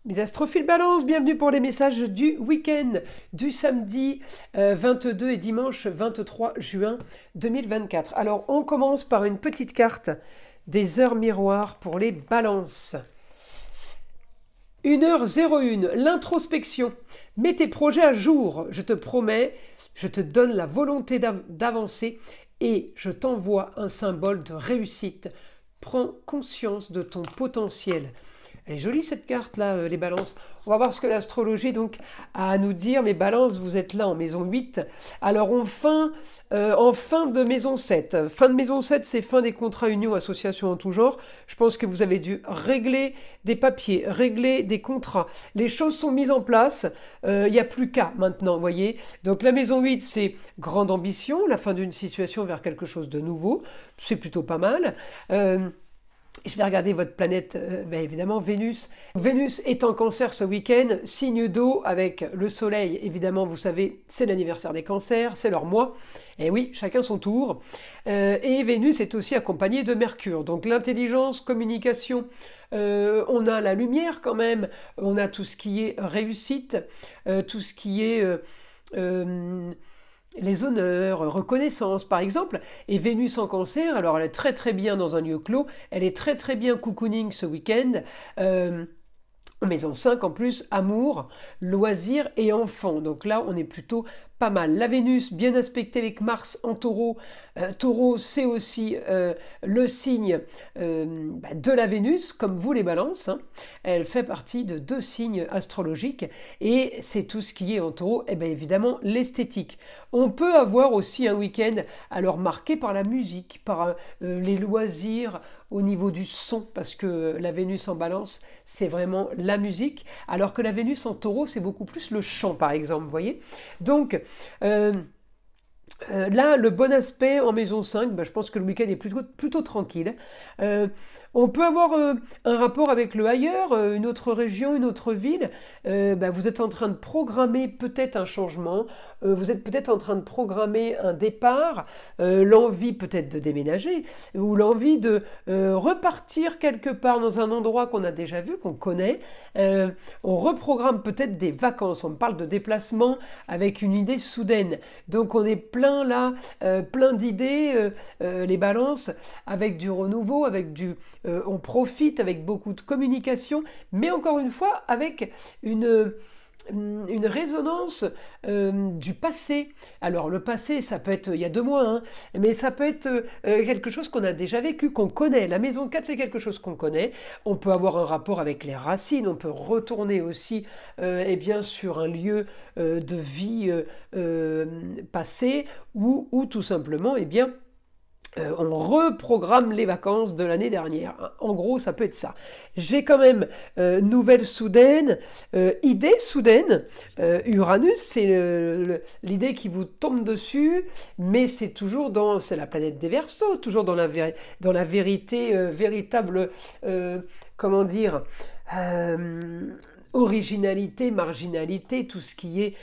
Mes astrophiles balance, bienvenue pour les messages du week-end du samedi 22 et dimanche 23 juin 2024. Alors, on commence par une petite carte des heures miroirs pour les balances. 1h01, l'introspection. Mets tes projets à jour, je te promets, je te donne la volonté d'avancer et je t'envoie un symbole de réussite. Prends conscience de ton potentiel. Elle est jolie cette carte là, les balances. On va voir ce que l'astrologie donc a à nous dire. Mes balances, vous êtes là en maison 8. Alors en fin de maison 7. Fin de maison 7, c'est fin des contrats unions, associations en tout genre. Je pense que vous avez dû régler des papiers, régler des contrats. Les choses sont mises en place. Il n'y a plus qu'à maintenant, vous voyez. Donc la maison 8, c'est grande ambition, la fin d'une situation vers quelque chose de nouveau. C'est plutôt pas mal. Je vais regarder votre planète, évidemment, Vénus. Vénus est en cancer ce week-end, signe d'eau avec le soleil, évidemment, vous savez, c'est l'anniversaire des cancers, c'est leur mois. Et oui, chacun son tour. Et Vénus est aussi accompagnée de Mercure. Donc l'intelligence, communication, on a la lumière quand même, on a tout ce qui est réussite, tout ce qui est... les honneurs, reconnaissance par exemple, et Vénus en cancer, alors elle est très très bien dans un lieu clos, elle est très très bien cocooning ce week-end, maison 5 en plus, amour, loisirs et enfants, donc là on est plutôt pas mal. La Vénus bien aspectée avec Mars en taureau, taureau c'est aussi le signe de la Vénus, comme vous les balances, hein. Elle fait partie de 2 signes astrologiques et c'est tout ce qui est en taureau, et bien évidemment l'esthétique. On peut avoir aussi un week-end alors marqué par la musique, par les loisirs au niveau du son, parce que la Vénus en balance c'est vraiment la musique, alors que la Vénus en taureau c'est beaucoup plus le chant par exemple, vous voyez. Donc là, le bon aspect en maison 5, je pense que le week-end est plutôt tranquille. On peut avoir un rapport avec le ailleurs, une autre région, une autre ville. Vous êtes en train de programmer peut-être un changement, vous êtes peut-être en train de programmer un départ, l'envie peut-être de déménager, ou l'envie de repartir quelque part dans un endroit qu'on a déjà vu, qu'on connaît. On reprogramme peut-être des vacances, on me parle de déplacement avec une idée soudaine. Donc on est plein là, plein d'idées, les balances, avec du renouveau, avec on profite avec beaucoup de communication, mais encore une fois avec une résonance du passé. Alors le passé, ça peut être il y a 2 mois, hein, mais ça peut être quelque chose qu'on a déjà vécu, qu'on connaît. La maison 4, c'est quelque chose qu'on connaît. On peut avoir un rapport avec les racines, on peut retourner aussi sur un lieu de vie passé, ou tout simplement, on reprogramme les vacances de l'année dernière. En gros, ça peut être ça. J'ai quand même nouvelle soudaine, idée soudaine. Uranus, c'est l'idée qui vous tombe dessus, mais c'est la planète des Verseaux, toujours dans la vérité, véritable, comment dire, originalité, marginalité, tout ce qui est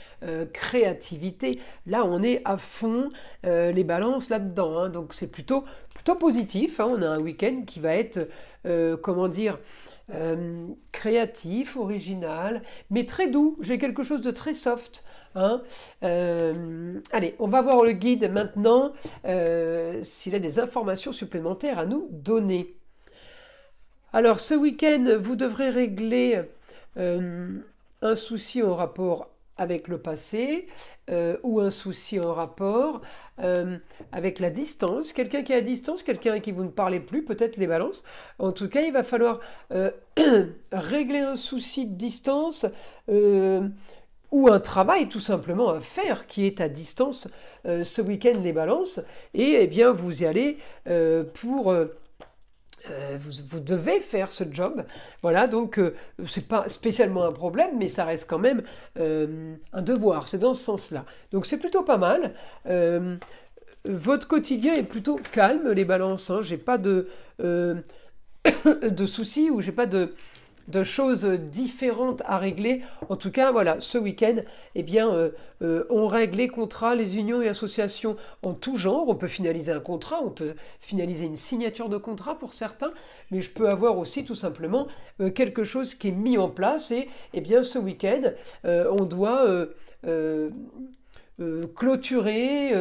créativité. Là, on est à fond les balances là-dedans, hein. Donc c'est plutôt positif, hein. On a un week-end qui va être, créatif, original, mais très doux. J'ai quelque chose de très soft, hein. Allez, on va voir le guide maintenant, s'il a des informations supplémentaires à nous donner. Alors, ce week-end, vous devrez régler un souci en rapport avec le passé, ou un souci en rapport avec la distance, quelqu'un qui est à distance, quelqu'un qui vous ne parlez plus, peut-être les balances. En tout cas, il va falloir régler un souci de distance, ou un travail tout simplement à faire qui est à distance ce week-end les balances, et vous y allez pour... vous devez faire ce job, voilà, donc c'est pas spécialement un problème, mais ça reste quand même un devoir, c'est dans ce sens-là. Donc c'est plutôt pas mal. Votre quotidien est plutôt calme, les balances, hein. J'ai pas de soucis, ou j'ai pas de choses différentes à régler. En tout cas, voilà, ce week-end, eh bien, on règle les contrats, les unions et associations en tout genre. On peut finaliser un contrat, on peut finaliser une signature de contrat pour certains, mais je peux avoir aussi tout simplement quelque chose qui est mis en place et eh bien, ce week-end, on doit clôturer.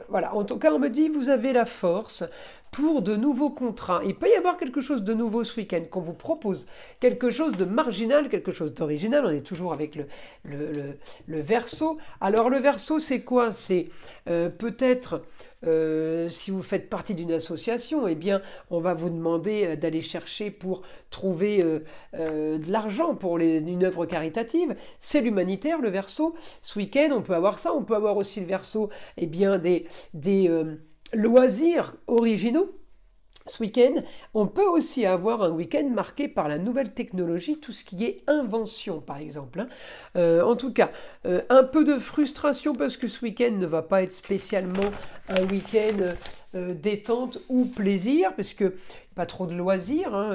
Voilà, en tout cas, on me dit, vous avez la force pour de nouveaux contrats. Il peut y avoir quelque chose de nouveau ce week-end qu'on vous propose, quelque chose de marginal, quelque chose d'original. On est toujours avec le Verseau. Alors le Verseau, c'est quoi? C'est peut-être... si vous faites partie d'une association, eh bien, on va vous demander d'aller chercher pour trouver de l'argent pour une œuvre caritative. C'est l'humanitaire, le Verseau. Ce week-end, on peut avoir ça. On peut avoir aussi le Verseau, eh bien, des loisirs originaux. Ce week-end, on peut aussi avoir un week-end marqué par la nouvelle technologie, tout ce qui est invention, par exemple. En tout cas, un peu de frustration parce que ce week-end ne va pas être spécialement un week-end détente ou plaisir, parce que pas trop de loisirs.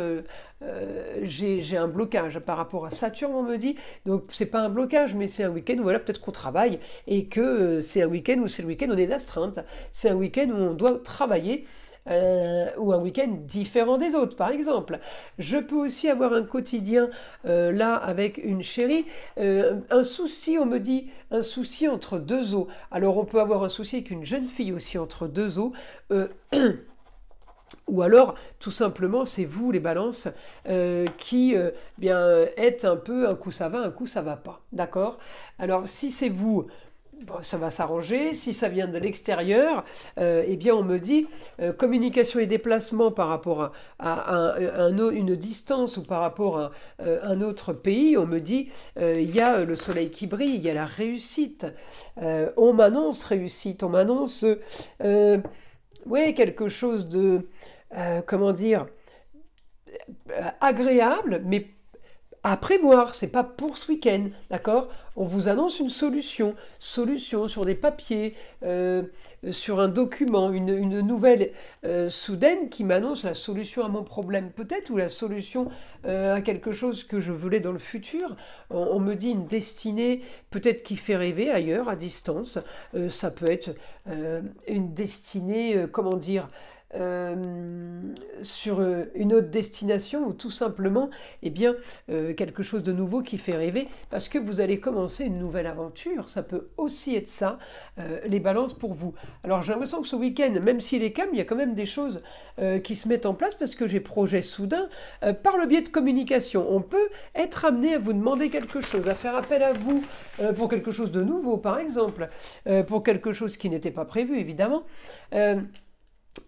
J'ai un blocage par rapport à Saturne, on me dit. Donc, c'est pas un blocage, mais c'est un week-end où voilà, peut-être qu'on travaille et que c'est un week-end où c'est le week-end où on est d'astreinte. C'est un week-end où on doit travailler. Ou un week-end différent des autres, par exemple. Je peux aussi avoir un quotidien, là, avec une chérie. Un souci, on me dit, un souci entre deux eaux. Alors, on peut avoir un souci avec une jeune fille aussi entre deux eaux. Ou alors, tout simplement, c'est vous, les balances, qui bien, êtes un peu, un coup ça va, un coup ça va pas. D'accord? Alors, si c'est vous... Bon, ça va s'arranger. Si ça vient de l'extérieur, eh bien on me dit communication et déplacement par rapport à une distance ou par rapport à un autre pays. On me dit il y a le soleil qui brille, il y a la réussite. On m'annonce réussite, on m'annonce ouais, quelque chose de comment dire agréable, mais à prévoir, c'est pas pour ce week-end, d'accord? On vous annonce une solution sur des papiers, sur un document, une nouvelle soudaine qui m'annonce la solution à mon problème, peut-être, ou la solution à quelque chose que je voulais dans le futur. On me dit une destinée, peut-être qui fait rêver ailleurs, à distance. Ça peut être une destinée, comment dire, sur une autre destination ou tout simplement eh bien, quelque chose de nouveau qui fait rêver parce que vous allez commencer une nouvelle aventure. Ça peut aussi être ça, les balances pour vous. Alors j'ai l'impression que ce week-end, même s'il est calme, il y a quand même des choses qui se mettent en place parce que j'ai projet soudain par le biais de communication. On peut être amené à vous demander quelque chose, à faire appel à vous pour quelque chose de nouveau par exemple, pour quelque chose qui n'était pas prévu évidemment.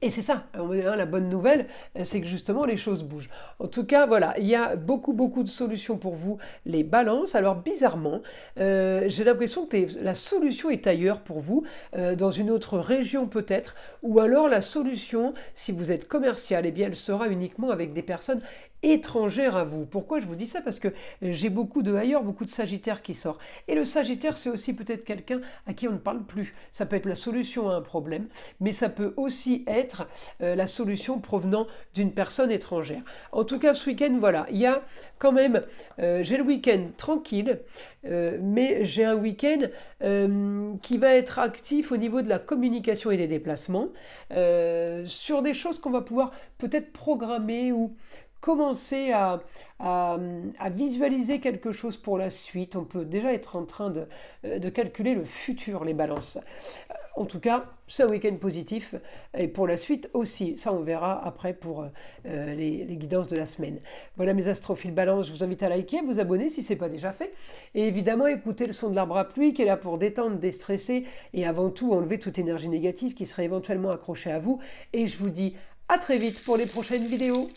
Et c'est ça, la bonne nouvelle, c'est que justement les choses bougent. En tout cas, voilà, il y a beaucoup de solutions pour vous, les balances. Alors bizarrement, j'ai l'impression que la solution est ailleurs pour vous, dans une autre région peut-être, ou alors la solution, si vous êtes commercial, eh bien elle sera uniquement avec des personnes étrangère à vous. Pourquoi je vous dis ça? Parce que j'ai beaucoup de ailleurs, beaucoup de Sagittaire qui sort. Et le Sagittaire, c'est aussi peut-être quelqu'un à qui on ne parle plus. Ça peut être la solution à un problème, mais ça peut aussi être la solution provenant d'une personne étrangère. En tout cas, ce week-end, voilà, il y a quand même, j'ai le week-end tranquille, mais j'ai un week-end qui va être actif au niveau de la communication et des déplacements, sur des choses qu'on va pouvoir peut-être programmer ou commencer à visualiser quelque chose pour la suite. On peut déjà être en train de calculer le futur, les balances. En tout cas, c'est un week-end positif et pour la suite aussi. Ça, on verra après pour les guidances de la semaine. Voilà mes astrophiles balances. Je vous invite à liker, à vous abonner si ce n'est pas déjà fait. Et évidemment, écoutez le son de l'arbre à pluie qui est là pour détendre, déstresser et avant tout enlever toute énergie négative qui serait éventuellement accrochée à vous. Et je vous dis à très vite pour les prochaines vidéos.